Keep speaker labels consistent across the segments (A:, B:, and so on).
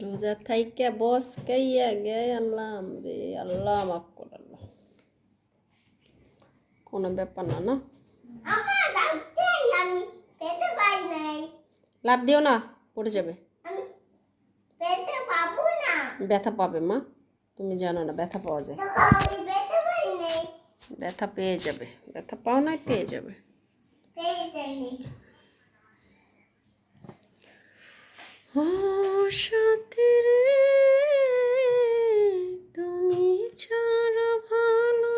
A: রোজা থাইকা বস কাইয়া গে আল্লাহ রে, আল্লাহ মাফ কর আল্লাহ। কোনো ব্যাপার না, না লাভ দিও না, পড়ে যাবে। ব্যথা পাবে মা, তুমি জানো না ব্যথা পাওয়া যায়। ব্যথা পেয়ে যাবে, ব্যথা পাও নাই পেয়ে যাবে। ও সাথী রে, তুমি ছাড়া ভালো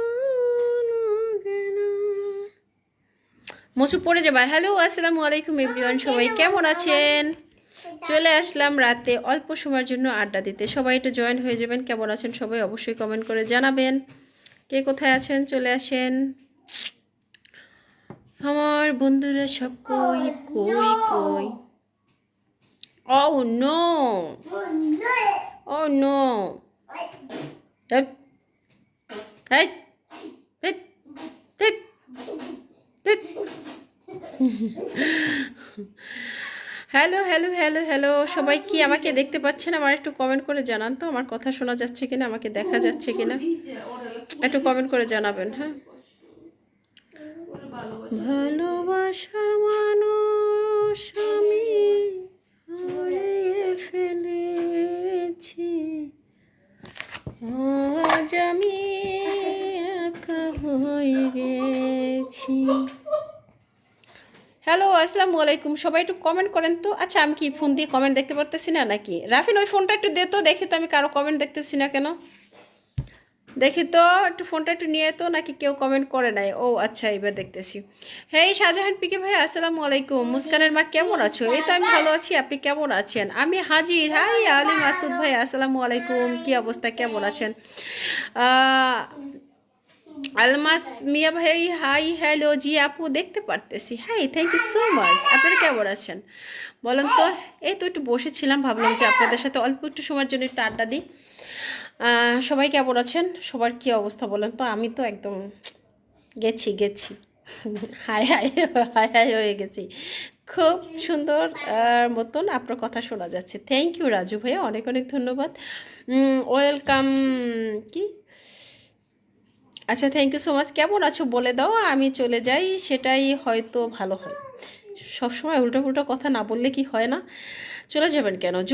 A: লাগে না। মসু পড়ে যাবে। হ্যালো আসসালামু আলাইকুম এভরিওয়ান, সবাই কেমন আছেন? চলে আসলাম রাতে অল্প সময়ের জন্য আড্ডা দিতে। সবাই একটু জয়েন হয়ে যাবেন। কেমন আছেন সবাই অবশ্যই কমেন্ট করে জানাবেন। কে কোথায় আছেন চলে আসেন। আমার বন্ধুরা সব কই কই কই। Oh no! Oh no! Hey! Hey! Hey! Hey! Hey! Hello hello hello hello, সবাই কি আমাকে দেখতে পাচ্ছেন? আমার একটু কমেন্ট করে জানান তো, আমার কথা শোনা যাচ্ছে কিনা, আমাকে দেখা যাচ্ছে কিনা, একটু কমেন্ট করে জানাবেন। হ্যাঁ, ভালোবাসার মানুষ আমি হারিয়ে ফেলেছি, আজ আমি একা হয়ে গেছি। হ্যালো আসসালামু আলাইকুম, সবাই একটু কমেন্ট করেন তো। আচ্ছা, আমি কি ফোন দিয়ে কমেন্ট দেখতে পারতেছি না নাকি? রাফিন ওই ফোনটা একটু দে তো, দেখি তো আমি কারো কমেন্ট দেখতেছি না কেন। দেখি তো, একটু ফোনটা একটু নিয়ে তো, নাকি কেউ কমেন্ট করে নাই? ও আচ্ছা, এবার দেখতেছি। হ্যাঁ শাহজাহান পিকে ভাই আসসালামু আলাইকুম। মুস্কানের মা কেমন আছো? এই তো আমি ভালো আছি, আপনি কেমন আছেন? আমি হাজির। হাই আলী মাসুদ ভাই আসসালামু আলাইকুম, কি অবস্থা, কেমন আছেন? আলমাস মিয়া ভাই হাই হ্যালো। জি আপু দেখতে পারতেছি। Hi, thank you so much. আপনারা কেমন আছেন বলেন তো? এই তো একটু বসেছিলাম, ভাবলাম যে আপনাদের সাথে অল্প একটু সময়ের জন্য একটু আড্ডা দিই। সবাই কেমন আছেন? সবার কি অবস্থা বলেন তো? আমি তো একদম গেছি গেছি হাই হাই হাই হাই হয়ে গেছি। খুব সুন্দর মতন আপনার কথা শোনা যাচ্ছে। থ্যাংক ইউ রাজু ভাইয়া, অনেক অনেক ধন্যবাদ। ওয়েলকাম। কি আচ্ছা, থ্যাংক ইউ সো মাচ। কেমন আছো বলে দাও, আমি চলে যাই, সেটাই হয়তো ভালো হয়। সবসময় উল্টো পুল্টো কথা না বললে কি হয় না? চলে যাবেন কেন?